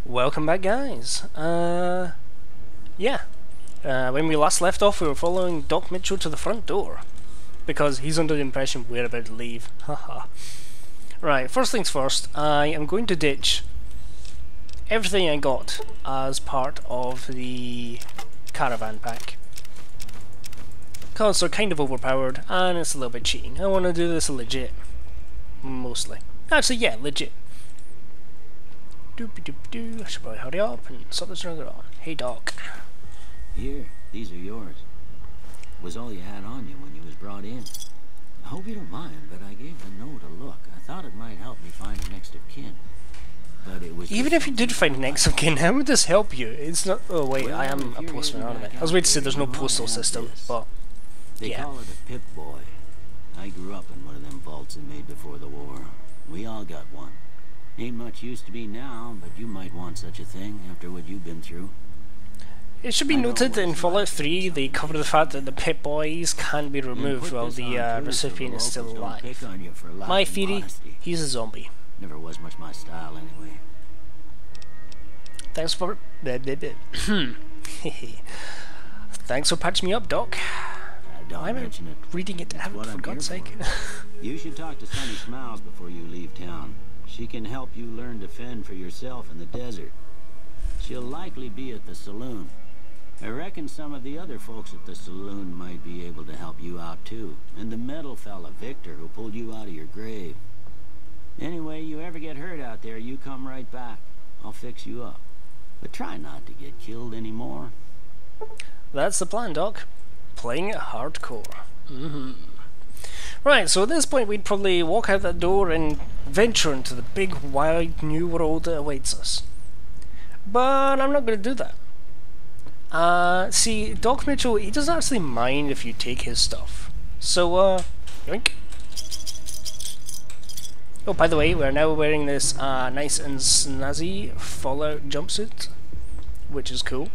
Welcome back, guys. Yeah. When we last left off, we were following Doc Mitchell to the front door because he's under the impression we're about to leave. Haha. Right, first things first, I am going to ditch everything I got as part of the caravan pack because they're kind of overpowered and it's a little bit cheating. I want to do this legit. Mostly. Actually, yeah, legit. Doop-a-doop-doo. I should probably hurry up and sort this another on. Hey, Doc. Here, these are yours. Was all you had on you when you was brought in. I hope you don't mind, but I gave the note a look. I thought it might help me find the next of kin. But it was Even if you did find next of kin, how would this help you? It's not. Oh wait, well, I am a postman, aren't I? I was waiting to say there's no postal system, but they yeah. call it a Pip Boy. I grew up in one of them vaults they made before the war. We all got one. Ain't much use to be now, but you might want such a thing after what you've been through. It should be noted that in Fallout 3 they cover the fact that the Pip Boys can be removed while the recipient is still alive. My theory, he's a zombie. Never was much my style anyway. Thanks for Thanks for patching me up, Doc. I'm reading it out, for God's sake. You should talk to Sunny Smiles before you leave town. She can help you learn to fend for yourself in the desert. She'll likely be at the saloon. I reckon some of the other folks at the saloon might be able to help you out too. And the metal fella, Victor, who pulled you out of your grave. Anyway, you ever get hurt out there, you come right back. I'll fix you up. But try not to get killed anymore. That's the plan, Doc. Playing it hardcore. Right, so at this point we'd probably walk out that door and venture into the big, wide, new world that awaits us. But I'm not going to do that. See, Doc Mitchell, he doesn't actually mind if you take his stuff. So, yoink. Oh, by the way, we're now wearing this nice and snazzy Fallout jumpsuit, which is cool.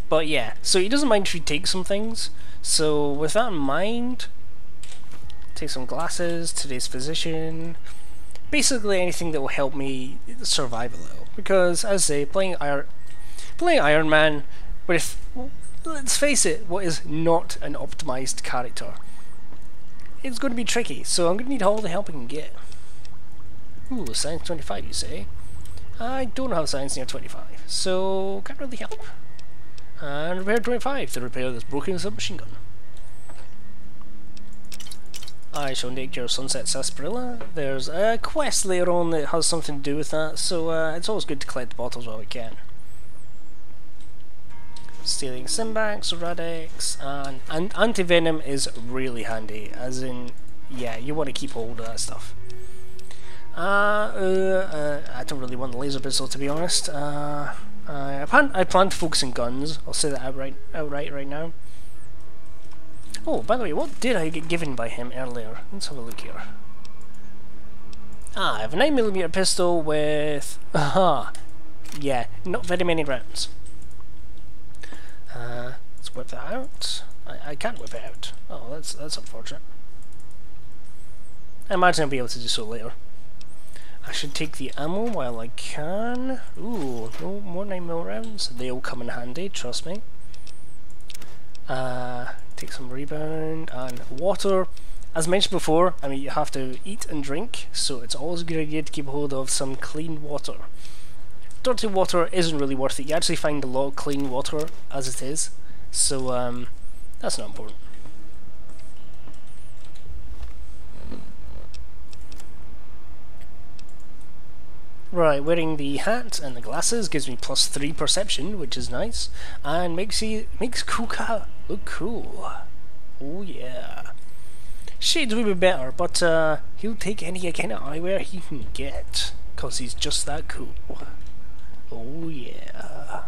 But yeah, so he doesn't mind if you take some things. So with that in mind, take some glasses, today's physician, basically anything that will help me survive a little. Because as I say, playing Iron Man with, let's face it, what is not an optimized character, it's going to be tricky. So I'm going to need all the help I can get. Ooh, science 25, you say? I don't have science near 25, so can't really help. And repair 25 to repair this broken submachine gun. I shall take your Sunset Sarsaparilla. There's a quest later on that has something to do with that, so it's always good to collect the bottles while we can. Stealing Simbax, Radex, and Anti-Venom is really handy, as in, yeah, you want to keep hold of that stuff. I don't really want the laser pistol, to be honest. I plan to focus on guns. I'll say that outright right now. Oh, by the way, what did I get given by him earlier? Let's have a look here. I have a 9mm pistol with... yeah, not very many rounds. Let's whip that out. I can't whip it out. Oh, that's unfortunate. I imagine I'll be able to do so later. I should take the ammo while I can. Ooh, no more 9mm rounds. They'll come in handy, trust me. Take some rebound and water. As mentioned before, I mean, you have to eat and drink, so it's always a good idea to keep hold of some clean water. Dirty water isn't really worth it. You actually find a lot of clean water as it is, so that's not important. Right, wearing the hat and the glasses gives me +3 perception, which is nice, and makes Kuka look cool. Oh yeah. Shades would be better, but he'll take any kind of eyewear he can get, cause he's just that cool. Oh yeah.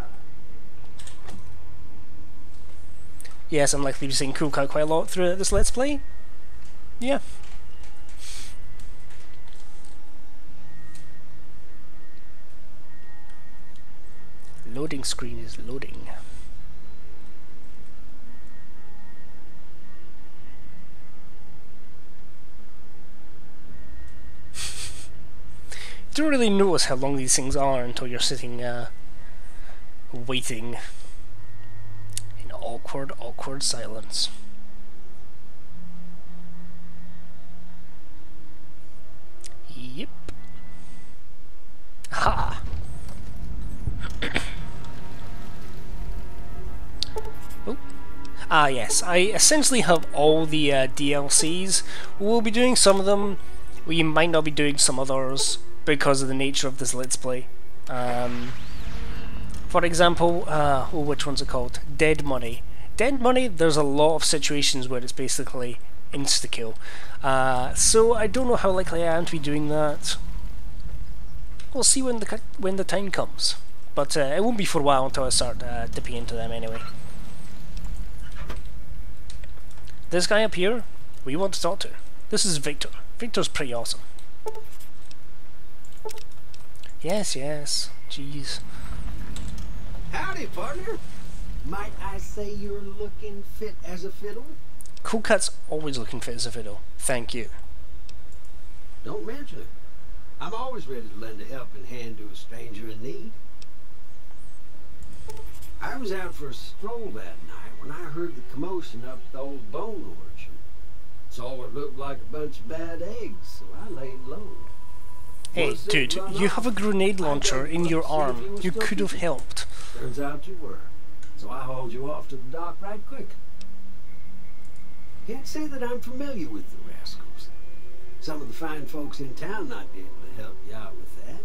Yes, I'm likely to be saying Kuka quite a lot throughout this Let's Play. Yeah. Loading screen is loading. don't really notice how long these things are until you're sitting waiting in awkward silence. Yep. Ha! Oh. Ah yes, I essentially have all the DLCs. We'll be doing some of them, we might not be doing some others because of the nature of this Let's Play. For example, which one's it called? Dead Money. Dead Money, there's a lot of situations where it's basically insta-kill. So I don't know how likely I am to be doing that. We'll see when the time comes. But it won't be for a while until I start dipping into them anyway. This guy up here, we want to talk to. This is Victor. Victor's pretty awesome. Yes, yes. Jeez. Howdy, partner. Might I say you're looking fit as a fiddle? Cool Cat's always looking fit as a fiddle. Thank you. Don't mention it. I'm always ready to lend a helping hand to a stranger in need. I was out for a stroll that night when I heard the commotion up at the old bone orchard. Saw what looked like a bunch of bad eggs, so I laid low. Hey, dude, you have a grenade launcher in your arm. You could have helped. Turns out you were. So I hauled you off to the dock right quick. Can't say that I'm familiar with the rascals. Some of the fine folks in town might be able to help you out with that.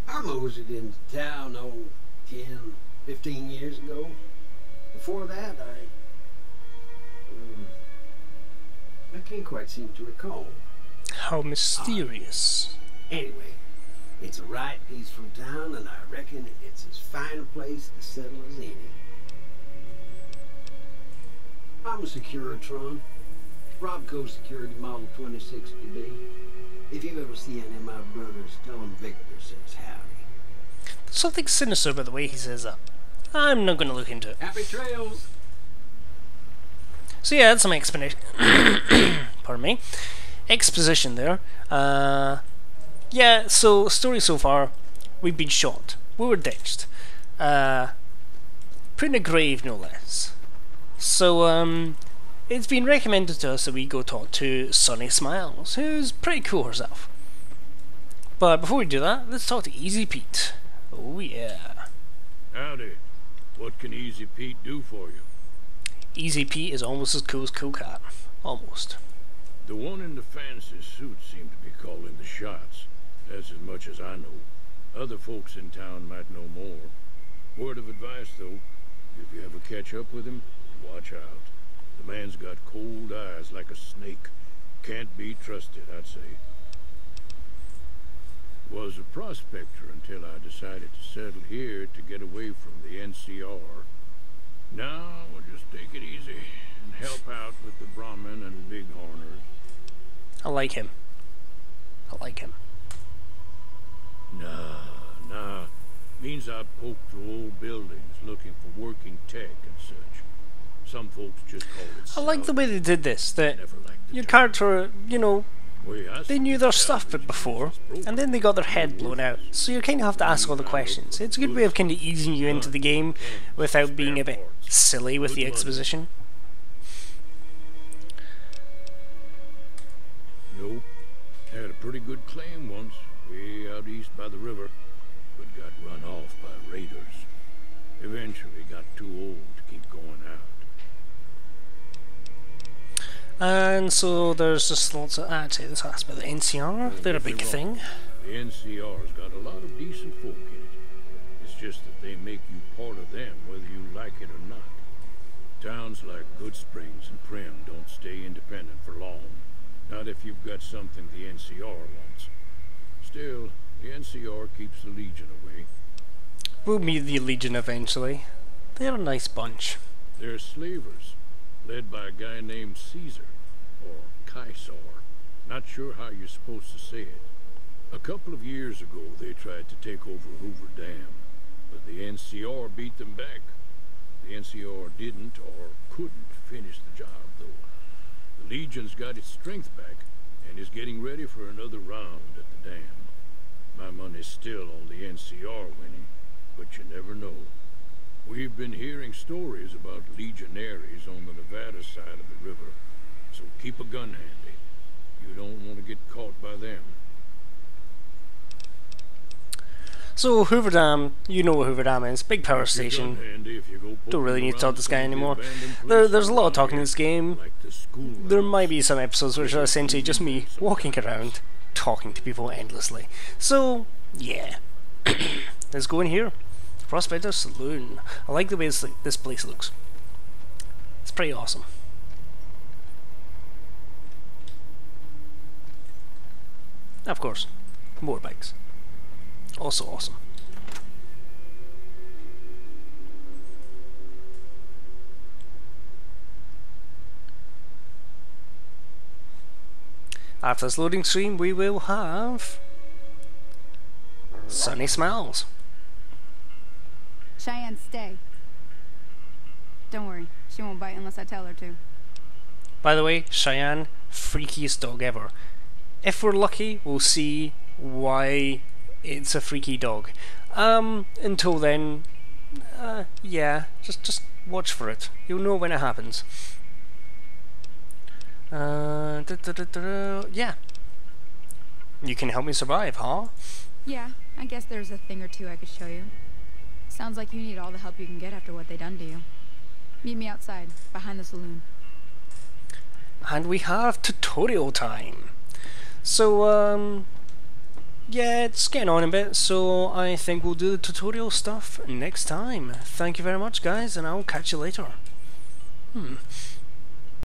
I moseyed into town, 10, 15 years ago. Before that, I can't quite seem to recall. How mysterious. Anyway, it's a right peaceful town, and I reckon it's as fine a place to settle as any. I'm a Securitron. Robco Security Model 2060B. If you ever see any of my brothers, tell them Victor says howdy. There's something sinister about the way he says that. I'm not going to look into it. Happy trails! So yeah, that's some explanation. Pardon me. Exposition there. Yeah, so story so far, we've been shot. We were ditched. Put in a grave, no less. So, it's been recommended to us that we go talk to Sunny Smiles, who's pretty cool herself. But before we do that, let's talk to Easy Pete. Oh yeah. Howdy. What can Easy Pete do for you? Easy Pete is almost as cool as Cool Cat. Almost. The one in the fancy suit seemed to be calling the shots. That's as much as I know. Other folks in town might know more. Word of advice, though, if you ever catch up with him, watch out. The man's got cold eyes like a snake. Can't be trusted, I'd say. Was a prospector until I decided to settle here to get away from the NCR. Now we'll just take it easy and help out with the Brahmin and Bighorners. I like him. I like him. Nah. Means I poke through old buildings looking for working tech and such. Some folks just call it I like the way they did this, that Never liked the your term. character, you know, they knew their stuff before, and then they got their head blown out, so you kind of have to ask all the questions. It's a good way of kind of easing you into the game without being a bit silly with the exposition. Nope. Had a pretty good claim once, way out east by the river, but got run off by raiders. Eventually got too old to keep going out. And so there's just lots of actually this has about the NCR, they're a big thing. The NCR's got a lot of decent folk in it. It's just that they make you part of them whether you like it or not. Towns like Goodsprings and Prim don't stay independent for long. Not if you've got something the NCR wants. Still, the NCR keeps the Legion away. We'll meet the Legion eventually. They're a nice bunch. They're slavers, led by a guy named Caesar, or Caesar. Not sure how you're supposed to say it. A couple of years ago, they tried to take over Hoover Dam, but the NCR beat them back. The NCR didn't or couldn't finish the job, though. The Legion's got its strength back, and is getting ready for another round at the dam. My money's still on the NCR winning, but you never know. We've been hearing stories about legionaries on the Nevada side of the river, so keep a gun handy. You don't want to get caught by them. So Hoover Dam, you know what Hoover Dam is, big power station. Don't really need to talk to this guy anymore. There's a lot of talking in this game. There might be some episodes which are essentially just me walking around, talking to people endlessly. So, yeah. Let's go in here. Prospector Saloon. I like the way this place looks. It's pretty awesome. Of course, more bikes. Also awesome. After this loading screen, we will have Sunny Smiles. Cheyenne, stay. Don't worry, she won't bite unless I tell her to. By the way, Cheyenne, freakiest dog ever. If we're lucky, we'll see why it's a freaky dog. Until then, yeah, just watch for it. You'll know when it happens. Yeah. You can help me survive, huh? Yeah, I guess there's a thing or two I could show you. Sounds like you need all the help you can get after what they done to you. Meet me outside, behind the saloon. And we have tutorial time. So, yeah, it's getting on a bit, so I think we'll do the tutorial stuff next time. Thank you very much, guys, and I'll catch you later.